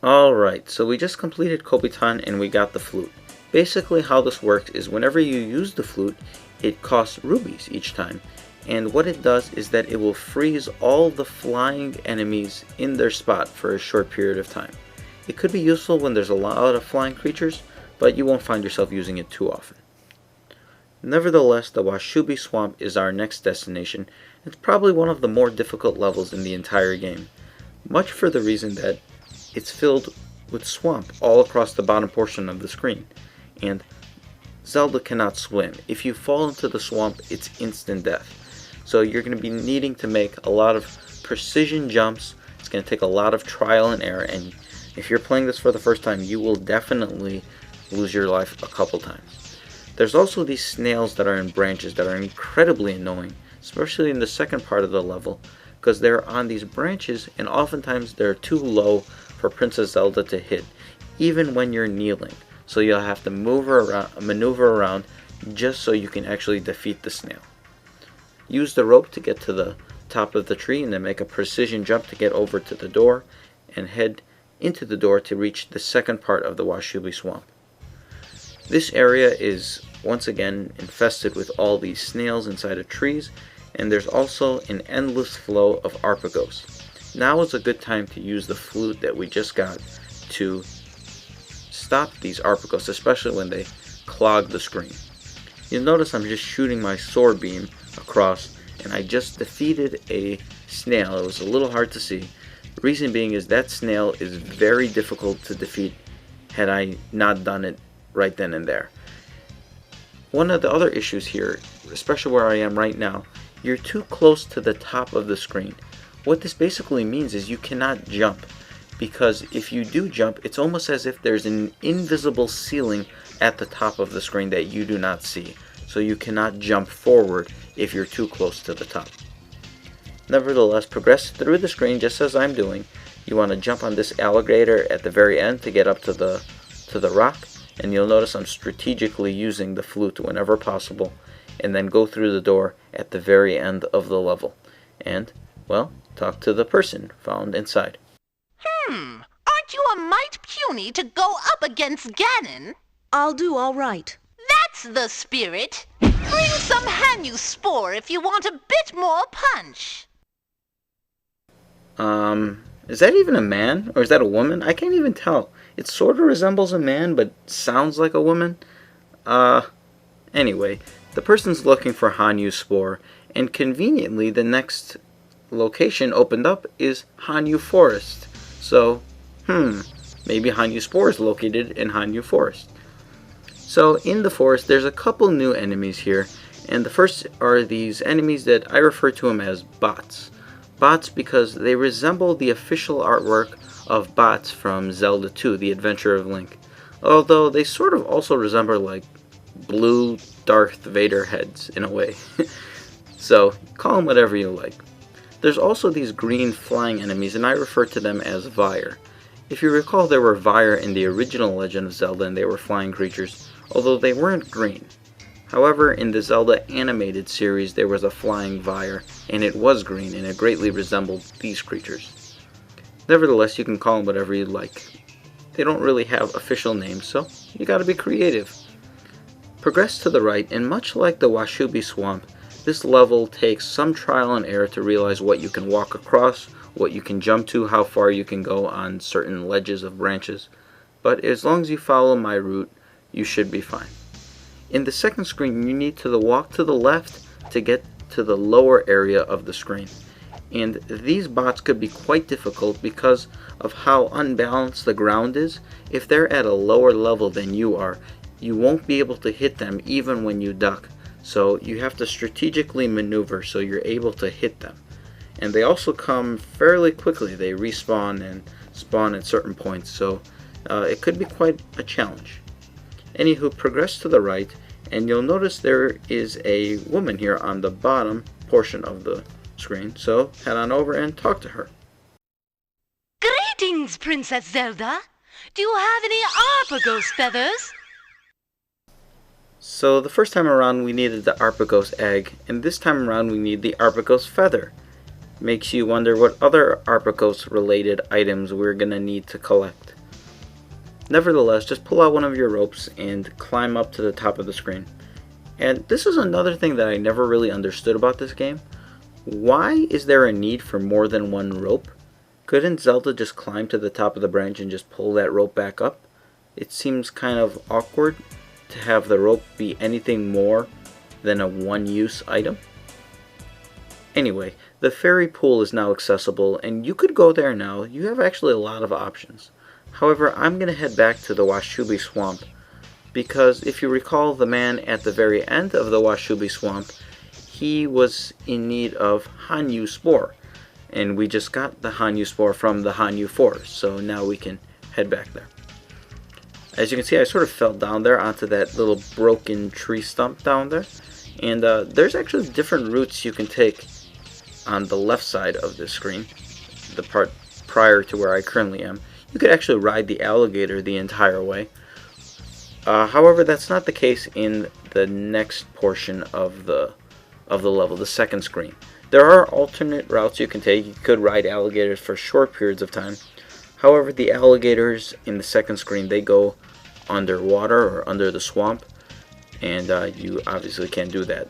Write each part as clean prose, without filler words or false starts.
Alright, so we just completed Kobitan and we got the flute. Basically how this works is whenever you use the flute, it costs rubies each time. And what it does is that it will freeze all the flying enemies in their spot for a short period of time. It could be useful when there's a lot of flying creatures, but you won't find yourself using it too often. Nevertheless, the Washubi Swamp is our next destination. It's probably one of the more difficult levels in the entire game. Much for the reason that it's filled with swamp all across the bottom portion of the screen. And Zelda cannot swim. If you fall into the swamp, it's instant death. So you're going to be needing to make a lot of precision jumps. It's going to take a lot of trial and error, and if you're playing this for the first time, you will definitely lose your life a couple times. There's also these snails that are in branches that are incredibly annoying, especially in the second part of the level, because they're on these branches and oftentimes they're too low for Princess Zelda to hit, even when you're kneeling. So you'll have to maneuver around just so you can actually defeat the snail. Use the rope to get to the top of the tree and then make a precision jump to get over to the door and head into the door to reach the second part of the Washubi Swamp. This area is once again infested with all these snails inside of trees, and there's also an endless flow of Arbuckles. Now is a good time to use the flute that we just got to stop these Arbuckles, especially when they clog the screen. You'll notice I'm just shooting my sword beam across, and I just defeated a snail. It was a little hard to see. The reason being is that snail is very difficult to defeat had I not done it right then and there. One of the other issues here, especially where I am right now, you're too close to the top of the screen. What this basically means is you cannot jump, because if you do jump, it's almost as if there's an invisible ceiling at the top of the screen that you do not see. So you cannot jump forward if you're too close to the top. Nevertheless, progress through the screen just as I'm doing. You want to jump on this alligator at the very end to get up to the rock, and you'll notice I'm strategically using the flute whenever possible, and then go through the door at the very end of the level. And, well, talk to the person found inside. Aren't you a mite puny to go up against Ganon? I'll do all right. That's the spirit. Bring some Hanyu Spore if you want a bit more punch. Is that even a man? Or is that a woman? I can't even tell. It sort of resembles a man, but sounds like a woman. Anyway, the person's looking for Hanyu Spore, and conveniently the next location opened up is Hanyu Forest. So, maybe Hanyu Spore is located in Hanyu Forest. So in the forest, there's a couple new enemies here, and the first are these enemies that I refer to them as bots. Bots because they resemble the official artwork of bots from Zelda 2, The Adventure of Link, although they sort of also resemble like blue Darth Vader heads in a way. So call them whatever you like. There's also these green flying enemies, and I refer to them as Vyre. If you recall, there were Vyre in the original Legend of Zelda, and they were flying creatures, although they weren't green. However, in the Zelda animated series, there was a flying Vyre, and it was green, and it greatly resembled these creatures. Nevertheless, you can call them whatever you like. They don't really have official names, so you gotta be creative. Progress to the right, and much like the Washubi Swamp, this level takes some trial and error to realize what you can walk across, what you can jump to, how far you can go on certain ledges of branches. But as long as you follow my route, you should be fine. In the second screen, you need to walk to the left to get to the lower area of the screen. And these bots could be quite difficult because of how unbalanced the ground is. If they're at a lower level than you are, you won't be able to hit them even when you duck. So you have to strategically maneuver so you're able to hit them. And they also come fairly quickly. They respawn and spawn at certain points, so it could be quite a challenge. Anywho, progress to the right, and you'll notice there is a woman here on the bottom portion of the screen, so head on over and talk to her. Greetings, Princess Zelda. Do you have any Arbuckle feathers? So the first time around we needed the Arbuckle egg, and this time around we need the Arbuckle feather. makes you wonder what other Arbuckle related items we're gonna need to collect. Nevertheless, just pull out one of your ropes and climb up to the top of the screen. And this is another thing that I never really understood about this game. Why is there a need for more than one rope? Couldn't Zelda just climb to the top of the branch and just pull that rope back up? It seems kind of awkward to have the rope be anything more than a one-use item. Anyway, the fairy pool is now accessible and you could go there now. You have actually a lot of options. However, I'm going to head back to the Washubi Swamp because if you recall, the man at the very end of the Washubi Swamp, he was in need of Hanyu Spore, and we just got the Hanyu Spore from the Hanyu Forest, so now we can head back there. As you can see, I sort of fell down there onto that little broken tree stump down there, and there's actually different routes you can take on the left side of the screen, the part prior to where I currently am. You could actually ride the alligator the entire way. However, that's not the case in the next portion of the level, the second screen. There are alternate routes you can take. You could ride alligators for short periods of time. However, the alligators in the second screen, they go underwater or under the swamp, and you obviously can't do that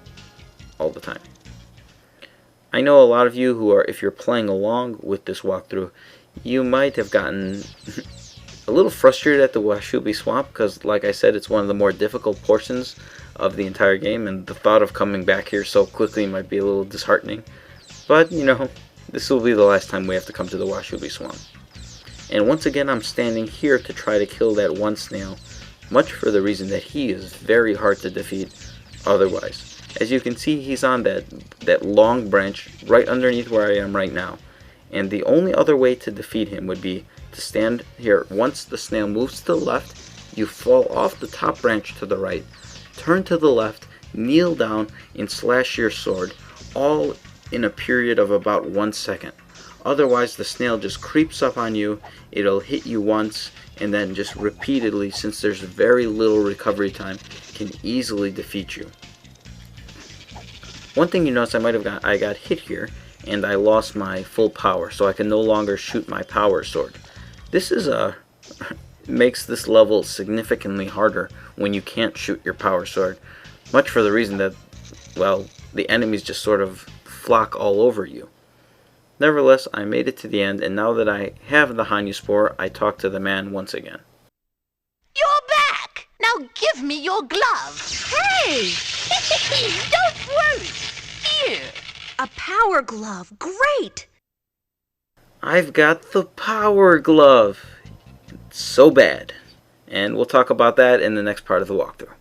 all the time. I know a lot of you who are, if you're playing along with this walkthrough, you might have gotten a little frustrated at the Washubi Swamp because, like I said, it's one of the more difficult portions of the entire game, and the thought of coming back here so quickly might be a little disheartening. But, you know, this will be the last time we have to come to the Washubi Swamp. And once again, I'm standing here to try to kill that one snail, much for the reason that he is very hard to defeat otherwise. As you can see, he's on that long branch right underneath where I am right now. And the only other way to defeat him would be to stand here. Once the snail moves to the left, you fall off the top branch to the right, turn to the left, kneel down, and slash your sword, all in a period of about 1 second. Otherwise, the snail just creeps up on you, it'll hit you once, and then just repeatedly, since there's very little recovery time, can easily defeat you. One thing you notice, I got hit here, and I lost my full power, so I can no longer shoot my power sword. This is makes this level significantly harder when you can't shoot your power sword, much for the reason that, well, the enemies just sort of flock all over you. Nevertheless, I made it to the end, and now that I have the Hanyu Spore, I talk to the man once again. You're back! Now give me your glove! Hey! Don't worry! Here! A power glove. Great! I've got the power glove! It's so bad. And we'll talk about that in the next part of the walkthrough.